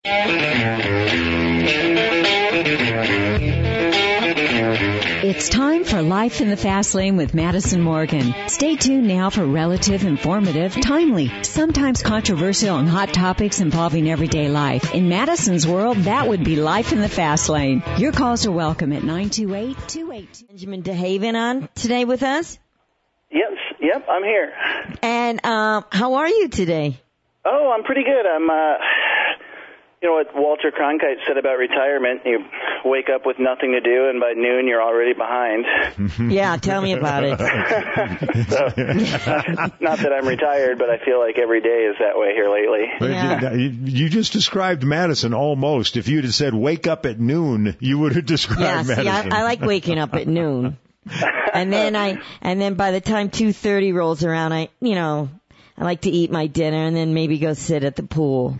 It's time for Life in the Fast Lane with Madison Morgan. Stay tuned now for relative, informative, timely, sometimes controversial and hot topics involving everyday life. In Madison's world, that would be Life in the Fast Lane. Your calls are welcome at 928-282. Benjamin DeHaven on today with us. Yep, I'm here. And how are you today? Oh, I'm pretty good. I'm, you know what Walter Cronkite said about retirement? You wake up with nothing to do, and by noon you're already behind. Yeah, tell me about it. So, not that I'm retired, but I feel like every day is that way here lately. Yeah. You just described Madison almost. If you'd have said wake up at noon, you would have described Madison. Yeah, see, I like waking up at noon. And then by the time 2:30 rolls around, I like to eat my dinner and then maybe go sit at the pool.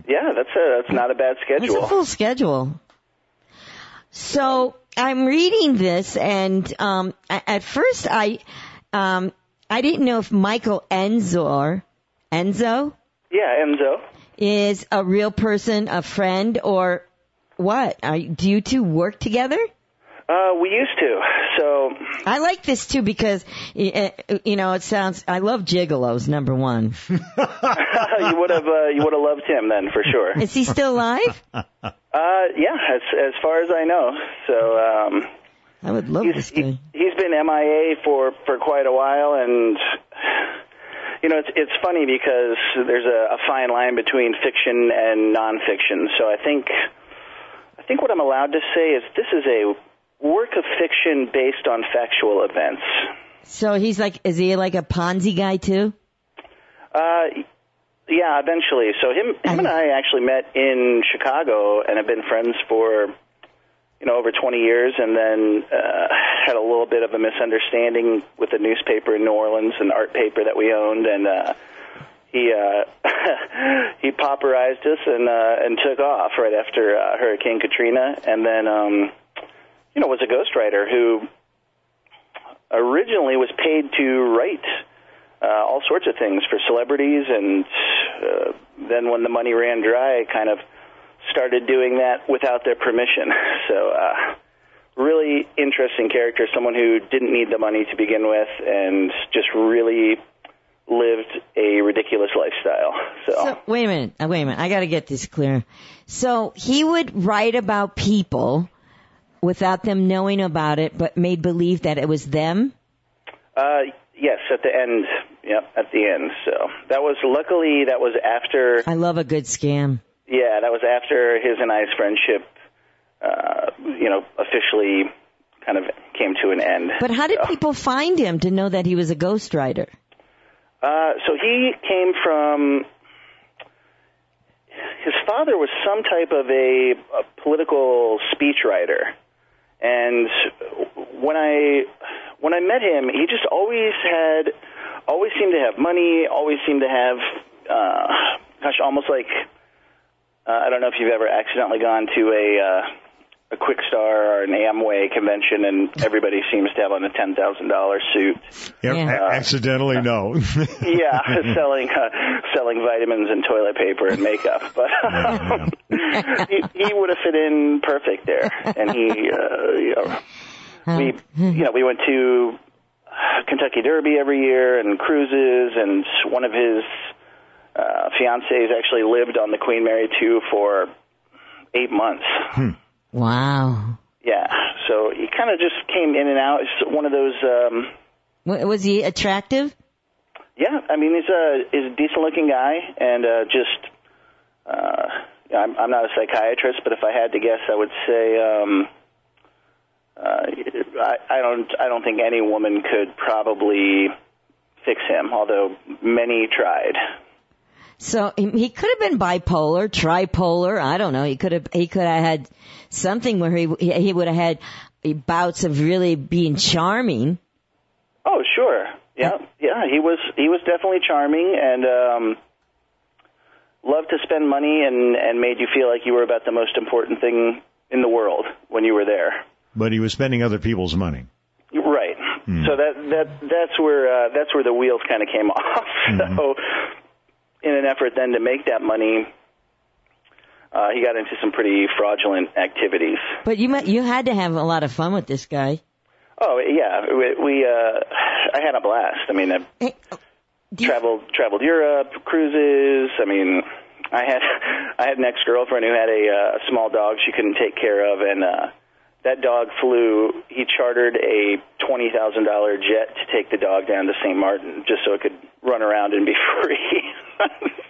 Yeah, that's not a bad schedule. It's a full schedule. So I'm reading this, and at first I didn't know if Michael Enzo, Yeah, Enzo is a real person, a friend, or what? Do you two work together? We used to. So I like this too because it sounds. I love gigolos. Number one. you would have loved him then for sure. Is he still alive? Yeah, as far as I know. So I would love this guy. He's been MIA for quite a while, and it's funny because there's a fine line between fiction and nonfiction. So I think what I'm allowed to say is this is a work of fiction based on factual events. So is he like a Ponzi guy too? Yeah, eventually. So him and I actually met in Chicago and have been friends for, over 20 years, and then had a little bit of a misunderstanding with a newspaper in New Orleans, an art paper that we owned, and he pauperized us and took off right after Hurricane Katrina, and then was a ghostwriter who originally was paid to write all sorts of things for celebrities, and then when the money ran dry, kind of started doing that without their permission. So really interesting character, someone who didn't need the money to begin with and just really lived a ridiculous lifestyle. So wait a minute. I got to get this clear. So he would write about people without them knowing about it, but made believe that it was them? Yes, at the end. Yep, at the end. So that was after... I love a good scam. Yeah, that was after his and I's friendship, officially kind of came to an end. But how did people find him to know that he was a ghostwriter? So he came from... His father was some type of a political speechwriter. And when I met him, he just always seemed to have money, always seemed to have, almost like, I don't know if you've ever accidentally gone to a Quick Star or an Amway convention and everybody seems to have on a $10,000 suit. Yep, accidentally, no. Yeah, selling vitamins and toilet paper and makeup, but he would have fit in perfect there. And we went to Kentucky Derby every year and cruises, and one of his fiancées actually lived on the Queen Mary 2 for 8 months. Wow. Yeah, so he kind of just came in and out. It's one of those... Was he attractive? Yeah, I mean, he's a decent-looking guy, and I'm not a psychiatrist, but if I had to guess, I would say I don't think any woman could probably fix him, although many tried. So he could have been bipolar, tripolar. I don't know. He could have had something where he would have had bouts of really being charming. Oh, sure. Yeah. He was definitely charming and loved to spend money and made you feel like you were about the most important thing in the world when you were there. But he was spending other people's money. Right. So that's where the wheels kind of came off. So in an effort then to make that money, he got into some pretty fraudulent activities. But you had to have a lot of fun with this guy. Oh yeah, I had a blast. I mean, traveled Europe, cruises. I mean, I had an ex-girlfriend who had a small dog she couldn't take care of, and that dog flew. He chartered a $20,000 jet to take the dog down to St. Martin just so it could run around and be free.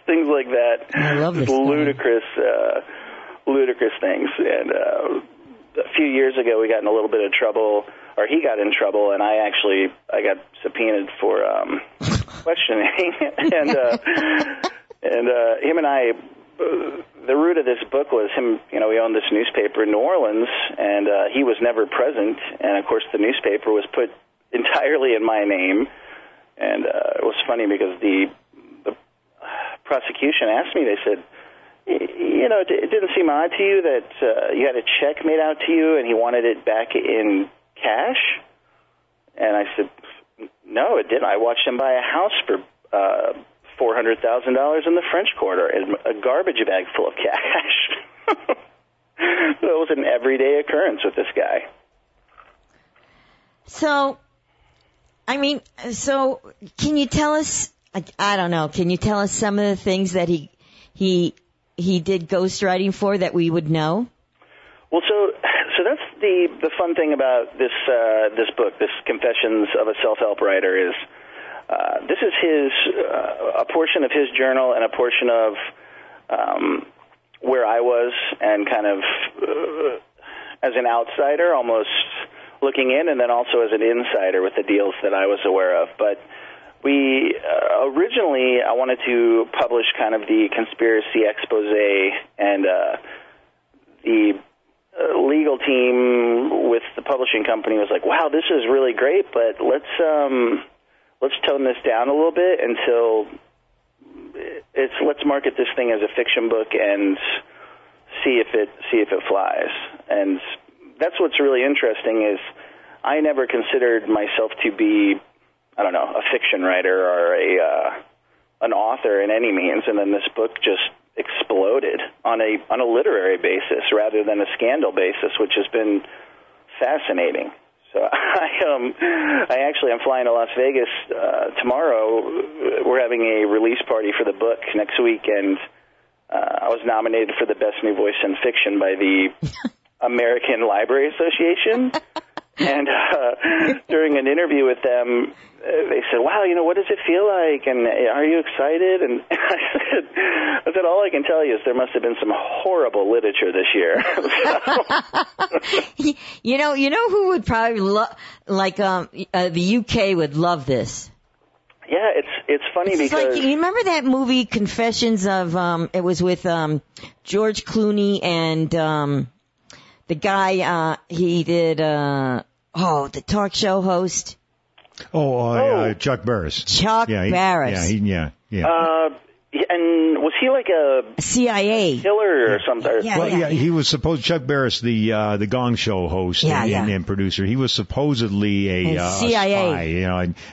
Things like that. I love this ludicrous things. And a few years ago, we got in a little bit of trouble, or he got in trouble, and I got subpoenaed for questioning, and him and I. The root of this book was him, we owned this newspaper in New Orleans, and he was never present. And, of course, the newspaper was put entirely in my name. And it was funny because the prosecution asked me, they said, it didn't seem odd to you that you had a check made out to you and he wanted it back in cash? And I said, no, it didn't. I watched him buy a house for $400,000 in the French Quarter and a garbage bag full of cash. So it was an everyday occurrence with this guy. So, can you tell us, I don't know, can you tell us some of the things that he did ghostwriting for that we would know? Well, so that's the fun thing about this book, this Confessions of a Self-Help Writer, is this is a portion of his journal and a portion of where I was, and kind of as an outsider, almost looking in, and then also as an insider with the deals that I was aware of. But we originally, I wanted to publish kind of the conspiracy expose, and the legal team with the publishing company was like, wow, this is really great, but let's tone this down a little bit until let's market this thing as a fiction book and see if it flies. And that's what's really interesting is I never considered myself to be, I don't know, a fiction writer or an author in any means, and then this book just exploded on a literary basis rather than a scandal basis, which has been fascinating. So I'm flying to Las Vegas tomorrow. We're having a release party for the book next week, and I was nominated for the Best New Voice in Fiction by the American Library Association. And during an interview with them, they said, wow, what does it feel like? And are you excited? And I said, all I can tell you is there must have been some horrible literature this year. You know who would probably the UK would love this. Yeah, it's funny because you remember that movie Confessions of it was with George Clooney and the guy he did the talk show host. Chuck Barris. Chuck Barris. Yeah. And was he like a CIA killer or something? He was Chuck Barris, the Gong Show host and producer. He was supposedly a CIA.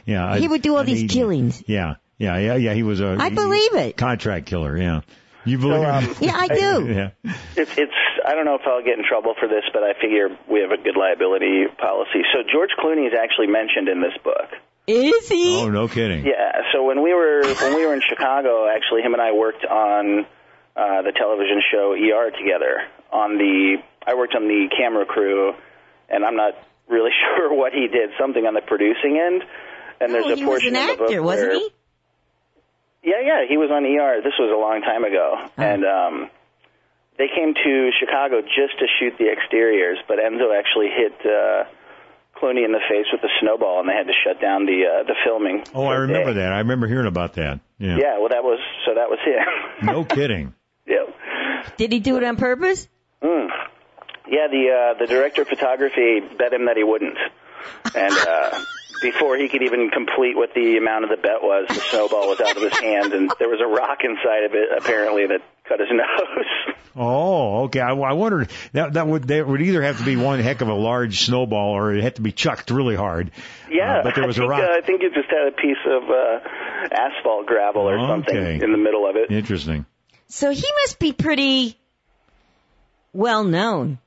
Spy, he would do all these killings. Yeah. He was I believe it. Contract killer. Yeah. You believe it? Yeah, I do. Yeah. It's. I don't know if I'll get in trouble for this, but I figure we have a good liability policy. So George Clooney is actually mentioned in this book. Is he? Oh, no kidding. Yeah. So when we were in Chicago, actually, him and I worked on the television show ER together. I worked on the camera crew, and I'm not really sure what he did. Something on the producing end. And there's a portion of the book where, wasn't he? Yeah, he was on ER. This was a long time ago, and they came to Chicago just to shoot the exteriors, but Enzo actually hit Clooney in the face with a snowball, and they had to shut down the filming. Oh, I remember that. I remember hearing about that. Yeah. Yeah. Well, that was him. No kidding. Yeah. Did he do it on purpose? Yeah. The director of photography bet him that he wouldn't, and before he could even complete what the amount of the bet was, the snowball was out of his hand, and there was a rock inside of it apparently that cut his nose. Oh, okay. I wondered that would either have to be one heck of a large snowball, or it had to be chucked really hard. Yeah, but there was a rock. I think you just had a piece of asphalt gravel or something in the middle of it. Interesting. So he must be pretty well known.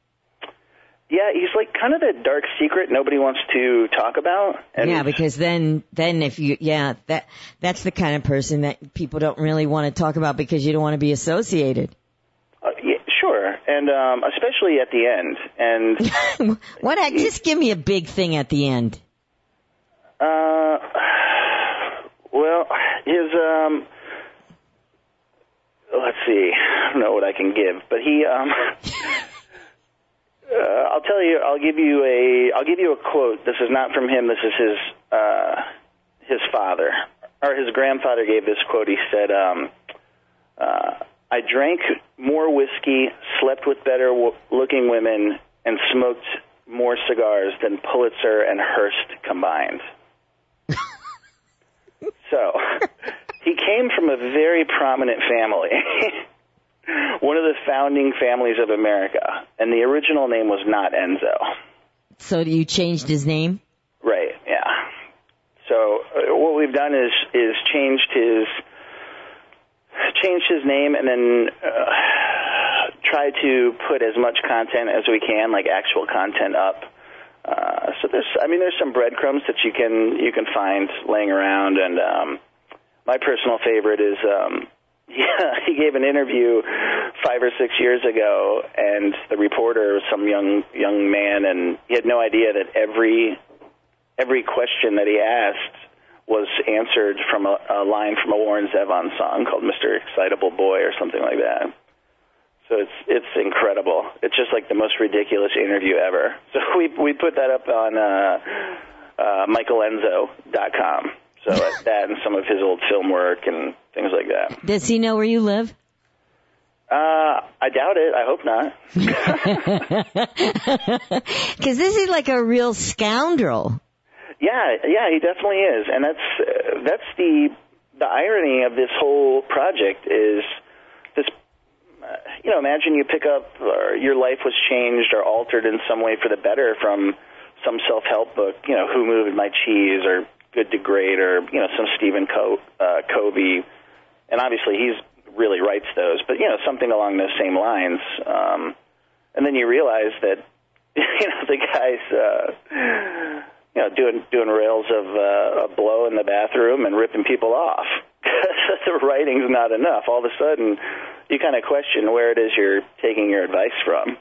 Yeah, he's like kind of that dark secret nobody wants to talk about. And yeah, because then if you, that's the kind of person that people don't really want to talk about because you don't want to be associated. Yeah, sure, and especially at the end. And just give me a big thing at the end. Well, his let's see, I don't know what I can give, but he I'll tell you. I'll give you a quote. This is not from him. This is his father, or his grandfather gave this quote. He said, "I drank more whiskey, slept with better-looking women, and smoked more cigars than Pulitzer and Hearst combined." So, he came from a very prominent family. One of the founding families of America, and the original name was not Enzo. So you changed his name? Right, yeah. So what we've done is changed his name and then try to put as much content as we can, like actual content up. So there's some breadcrumbs that you can find laying around, and my personal favorite is he gave an interview 5 or 6 years ago, and the reporter was some young man, and he had no idea that every question that he asked was answered from a line from a Warren Zevon song called "Mr. Excitable Boy" or something like that. So it's incredible. It's just like the most ridiculous interview ever. So we put that up on michaelenzo.com. So that and some of his old film work and things like that. Does he know where you live? I doubt it. I hope not. Because this is like a real scoundrel. Yeah, he definitely is, and that's the irony of this whole project is this. Imagine you pick up, or your life was changed or altered in some way for the better from some self-help book. Who Moved My Cheese or Good to Great, or some Stephen Covey, and obviously he really writes those, but something along those same lines. And then you realize that the guy's doing rails of blow in the bathroom and ripping people off. The writing's not enough. All of a sudden, you kind of question where it is you're taking your advice from.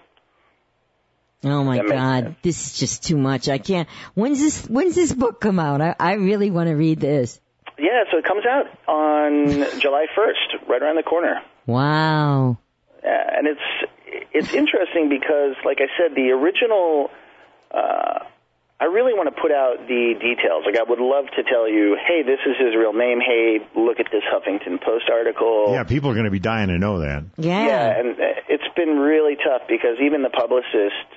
Oh my God, this is just too much. I can't. When's this book come out? I really want to read this. Yeah, so it comes out on July 1st, right around the corner. Wow. And it's interesting because, like I said, the original, I really want to put out the details. Like, I would love to tell you, hey, this is his real name. Hey, look at this Huffington Post article. Yeah, people are going to be dying to know that. Yeah. Yeah, and it's been really tough because even the publicist,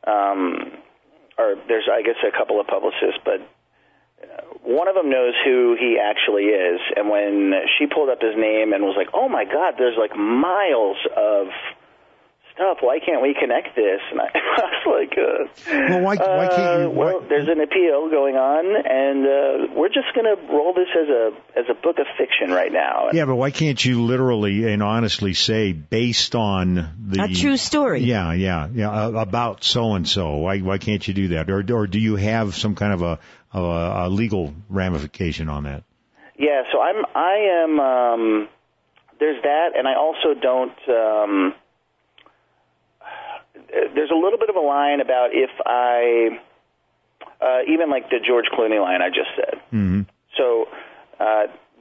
or there's, I guess, a couple of publicists, but one of them knows who he actually is. And when she pulled up his name and was like, oh, my God, there's like miles of stuff. Why can't we connect this? And I was like, well, why can't you? Well, there's an appeal going on, and we're just going to roll this as a book of fiction right now. Yeah, but why can't you literally and honestly say, based on a true story? Yeah, about so and so. Why can't you do that? Or do you have some kind of a legal ramification on that? Yeah, so I am. There's that, and I also don't. There's a little bit of a line about if I, even like the George Clooney line I just said. Mm-hmm. So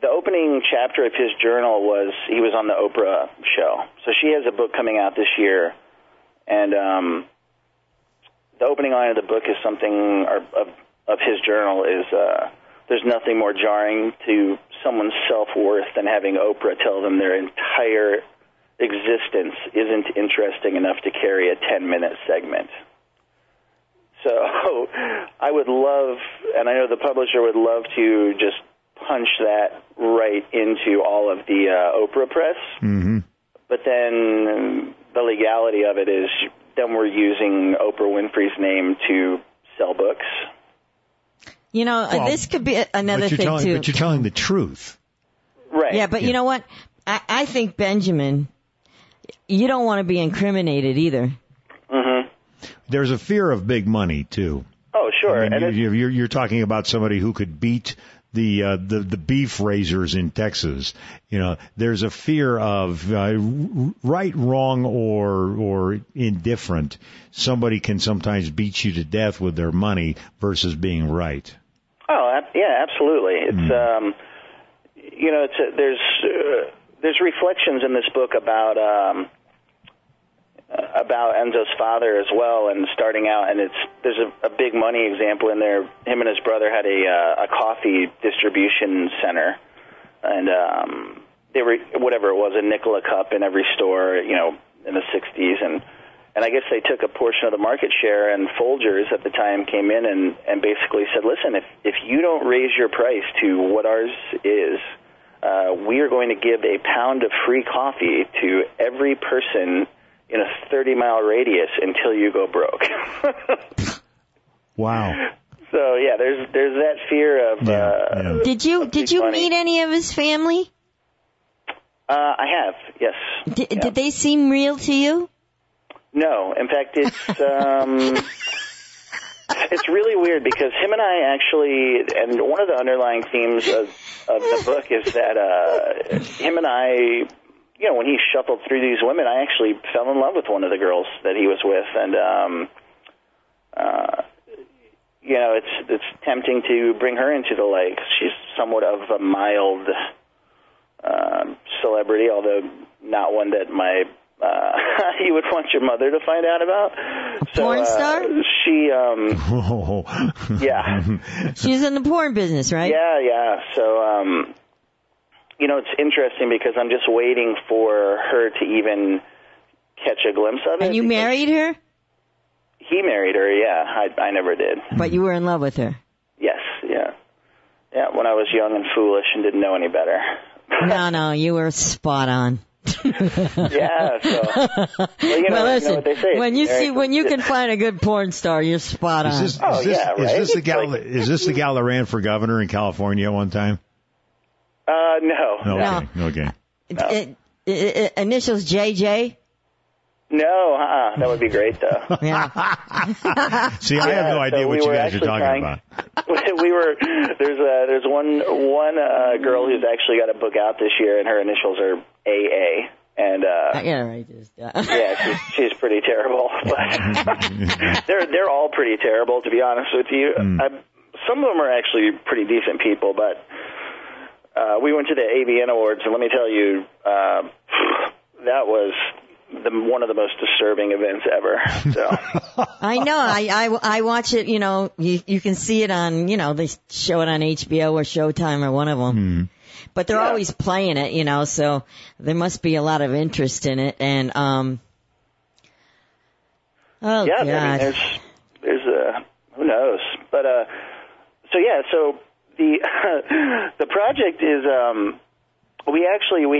the opening chapter of his journal was he was on the Oprah show. So she has a book coming out this year, and the opening line of the book is something of his journal is there's nothing more jarring to someone's self-worth than having Oprah tell them their entire existence isn't interesting enough to carry a 10-minute segment. So I would love, and I know the publisher would love to just punch that right into all of the Oprah press. Mm-hmm. But then the legality of it is then we're using Oprah Winfrey's name to sell books. This could be another thing, too. But you're telling the truth. Right. Yeah, but you know what? I think Benjamin you don't want to be incriminated either. Mm-hmm. There's a fear of big money too. Oh, sure. I mean, and you're talking about somebody who could beat the beef raisers in Texas. You know, there's a fear of right, wrong, or indifferent. Somebody can sometimes beat you to death with their money versus being right. Oh, yeah, absolutely. It's you know, there's reflections in this book about Enzo's father as well, and starting out, and there's a big money example in there. Him and his brother had a coffee distribution center, and they were, whatever it was, a nickel a cup in every store, you know, in the 60s, and I guess they took a portion of the market share, and Folgers at the time came in and basically said, listen, if you don't raise your price to what ours is, we are going to give a pound of free coffee to every person in a 30-mile radius until you go broke. Wow. So yeah, there's that fear of. Yeah. Did you meet any of his family? I have, yes. Did they seem real to you? No, in fact, it's really weird because him and I actually, and one of the underlying themes of the book is that him and I, you know, when he shuffled through these women, I actually fell in love with one of the girls that he was with, and you know, it's tempting to bring her into the light. She's somewhat of a mild celebrity, although not one that you would want your mother to find out about. Porn star? She, yeah. She's in the porn business, right? Yeah. So, you know, it's interesting because I'm just waiting for her to even catch a glimpse of it. And you married her? He married her, yeah. I never did. But you were in love with her? Yes, yeah. Yeah, when I was young and foolish and didn't know any better. No, you were spot on. Yeah, so well, you know listen, what they say. When you can find a good porn star, you're spot on. Is this the gal that ran for governor in California at one time? No. Okay. Initials JJ? No, that would be great though. Yeah. See, I have no idea what you guys are talking about. There's one girl who's actually got a book out this year, and her initials are AA. And yeah, she's pretty terrible. But they're all pretty terrible, to be honest with you. Some of them are actually pretty decent people, but we went to the AVN Awards, and let me tell you, that was one of the most disturbing events ever. So I know. I watch it. You know, you can see it on. You know, they show it on HBO or Showtime or one of them. But they're always playing it. You know, so there must be a lot of interest in it. And God. I mean, there's who knows? But so the project is we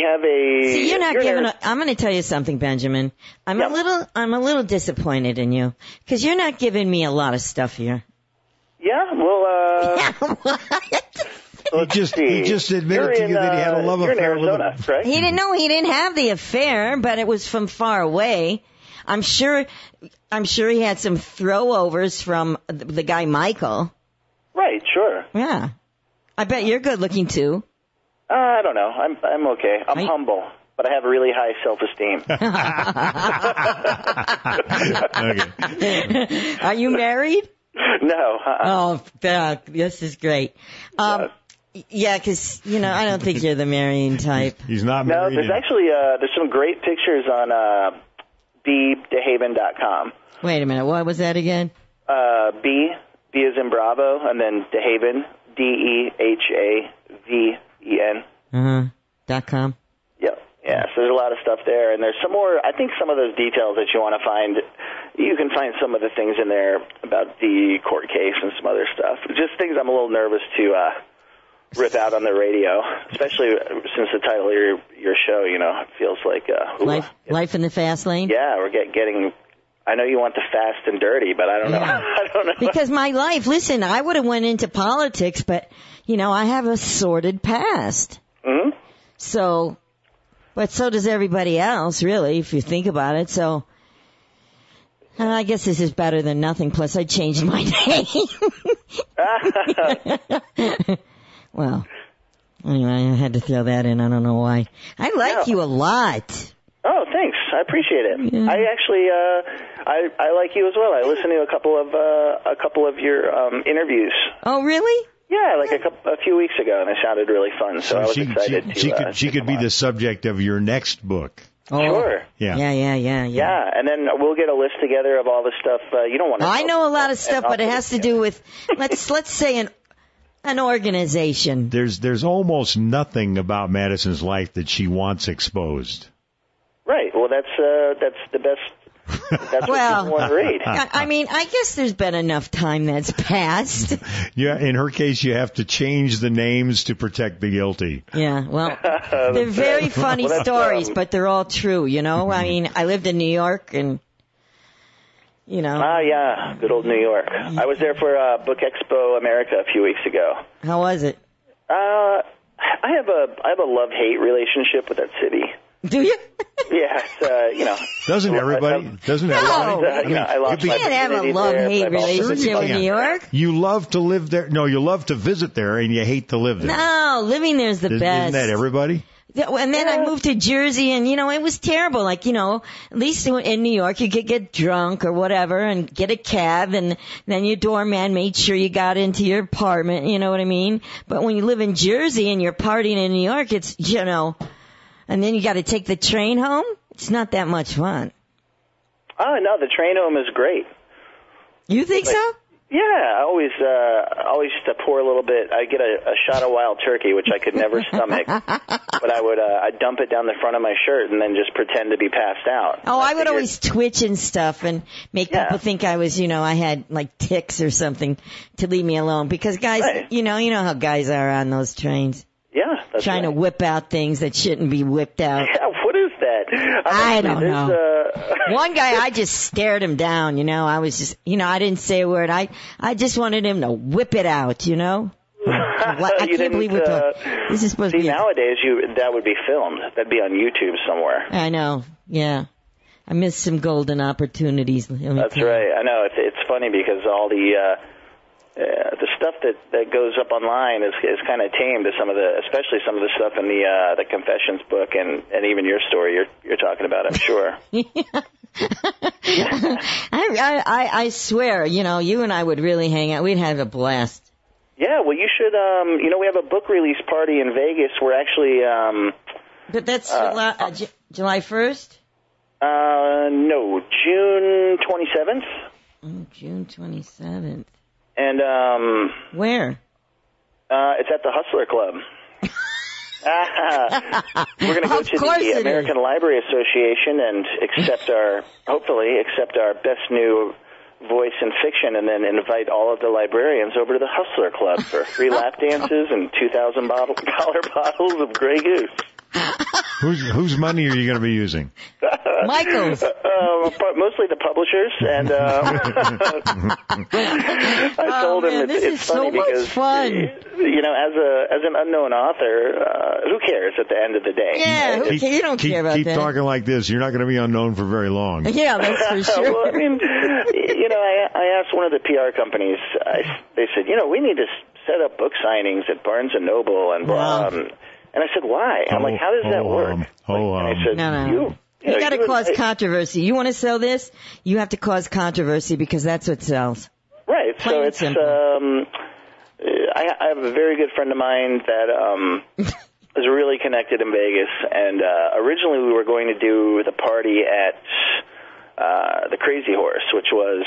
have a. See, you're not giving. I'm going to tell you something, Benjamin. I'm a little disappointed in you because you're not giving me a lot of stuff here. Yeah, well. What? He just admitted to you that he had a love affair with Arizona, right? He didn't have the affair, but it was from far away. I'm sure he had some throwovers from the guy Michael. Right. Sure. Yeah. I bet you're good looking too. I don't know. I'm okay. I'm humble, but I have a really high self-esteem. Okay. Are you married? No. Oh, this is great. Yeah, because I don't think you're the marrying type. He's not married. No, there's actually there's some great pictures on DeHaven.com. Wait a minute. What was that again? B is in Bravo, and then DeHaven, DeHaven. .com. Yep. Yeah, so there's a lot of stuff there, and there's some more. I think some of those details that you want to find, you can find some of the things in there about the court case and some other stuff. Just things I'm a little nervous to rip out on the radio, especially since the title of your show, it feels like Life in the Fast Lane. Yeah, we're getting. I know you want the fast and dirty, but I don't know. I don't know. Because my life, listen, I would have went into politics, but I have a sordid past. Mm-hmm. So But so does everybody else, really, if you think about it. So, I guess this is better than nothing. Plus, I changed my name. Well, anyway, I had to throw that in. I don't know why. I like you a lot. Oh, thanks. I appreciate it. Yeah. I actually, I like you as well. I listened to a couple of your interviews. Oh, really? Yeah, like a few weeks ago, and it sounded really fun. So I was excited she could be the subject of your next book. Oh. Sure. Yeah. Yeah, and then we'll get a list together of all the stuff you don't want to. I know a lot of stuff, but it has to do with let's say an organization. There's almost nothing about Madison's life that she wants exposed. Right. Well, that's the best. That's what people want to read. I mean, I guess there's been enough time that's passed. Yeah, in her case, you have to change the names to protect the guilty. Yeah, well, they're very funny stories, but they're all true, you know? I mean, I lived in New York and, you know. Ah, yeah, good old New York. I was there for Book Expo America a few weeks ago. How was it? I have a love-hate relationship with that city. Do you? Yeah, you know. Doesn't everybody? No. I lost You my can't have a virginity love-hate there, but also- relationship with New York. You love to live there. No, you love to visit there, and you hate to live there. No, living there's the best. Isn't that everybody? And then I moved to Jersey, and, you know, it was terrible. Like, you know, at least in New York, you could get drunk or whatever and get a cab, and then your doorman made sure you got into your apartment, you know what I mean? But when you live in Jersey and you're partying in New York, it's, you know, and then you got to take the train home. It's not that much fun. Oh, no, the train home is great. You think so? Yeah, I always used to pour a little bit. I get a shot of wild turkey, which I could never stomach, but I'd dump it down the front of my shirt and then just pretend to be passed out. Oh, I would always twitch and stuff and make people think I was, you know, I had like tics or something to leave me alone. Because guys, you know how guys are on those trains. Yeah, that's trying to whip out things that shouldn't be whipped out. Yeah, what is that? I don't know. One guy, I just stared him down, you know. I was just, you know, I didn't say a word. I just wanted him to whip it out, you know. I can't believe we talk. This is supposed to be. Nowadays, that would be filmed. That'd be on YouTube somewhere. I know. Yeah. I missed some golden opportunities. That's right. I know. It's funny because all the stuff that goes up online is kind of tame to especially some of the stuff in the Confessions book and even your story you're talking about, I'm sure. I swear, you know, you and I would really hang out. We'd have a blast. Yeah, well, you should. You know, we have a book release party in Vegas. We're actually. But that's July 1st. No, June 27th. Oh, June 27th. And where? It's at the Hustler Club. We're going to go to the American Library Association and hopefully accept our best new voice in fiction, and then invite all of the librarians over to the Hustler Club for free lap dances and $2,000 bottles of Grey Goose. Whose money are you going to be using? Michael's. Mostly the publishers, and I told him it's funny because fun. You know, as an unknown author, who cares at the end of the day? Yeah, right? you don't care about that. Keep talking like this. You're not going to be unknown for very long. Yeah, that's for sure. Well, I mean, you know, I asked one of the PR companies. They said, you know, we need to set up book signings at Barnes and Noble and blah. And I said, why? I'm like, how does that work? And I said, no. You got to cause controversy. You want to sell this? You have to cause controversy because that's what sells. Right. Plain so it's I have a very good friend of mine that is really connected in Vegas, and originally we were going to do the party at the Crazy Horse, which was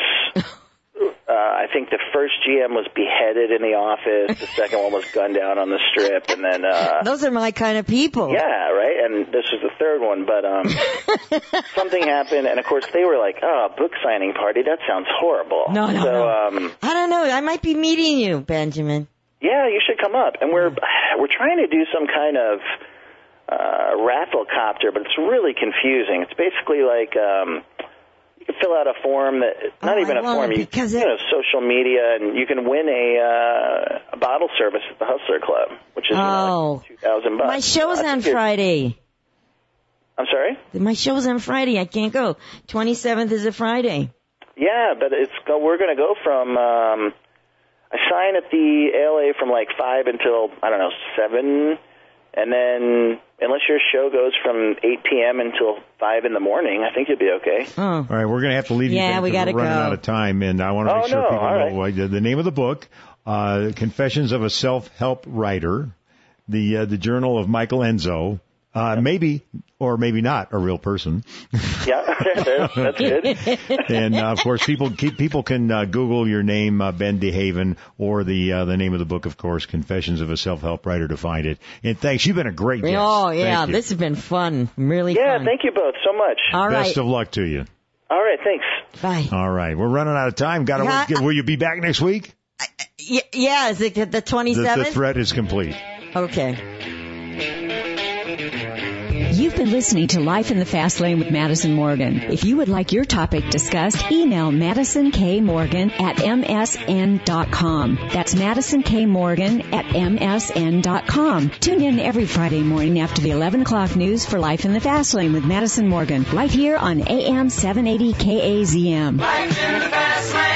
I think the first GM was beheaded in the office, the second one was gunned down on the Strip, and then those are my kind of people. Yeah, right. And this was the third one, but something happened, and of course they were like, "Oh, book signing party? That sounds horrible." No. I don't know. I might be meeting you, Benjamin. Yeah, you should come up, and we're trying to do some kind of rafflecopter, but it's really confusing. It's basically like. You can fill out a form not even a form, you know, social media, and you can win a bottle service at the Hustler Club, which is like $2,000. My show's on Friday. I'm sorry? My show's on Friday. I can't go. 27th is a Friday. Yeah, but we're going to go from, I sign at the ALA from like 5 until, 7, and then unless your show goes from 8 p.m. until 5 in the morning, I think you'll be okay. Oh. All right, we're going to have to leave you there we because gotta we're running go. out of time, and I want to make sure people know the name of the book, Confessions of a Self-Help Writer, the Journal of Michael Enzo, maybe or maybe not a real person. Yeah, that's good. And of course, people can Google your name, Ben DeHaven, or the name of the book, of course, Confessions of a Self-Help Writer, to find it. And thanks, you've been a great guest. Oh yeah, this has been fun, really. Yeah, fun. thank you both so much. All right. Best of luck to you. All right, thanks. Bye. All right, we're running out of time. Will you be back next week? Yeah, is it the 27th? The threat is complete. Okay. You've been listening to Life in the Fast Lane with Madison Morgan. If you would like your topic discussed, email MadisonKMorgan@MSN.com. That's MadisonKMorgan@MSN.com. Tune in every Friday morning after the 11 o'clock news for Life in the Fast Lane with Madison Morgan, right here on AM 780 KAZM. Life in the Fast Lane.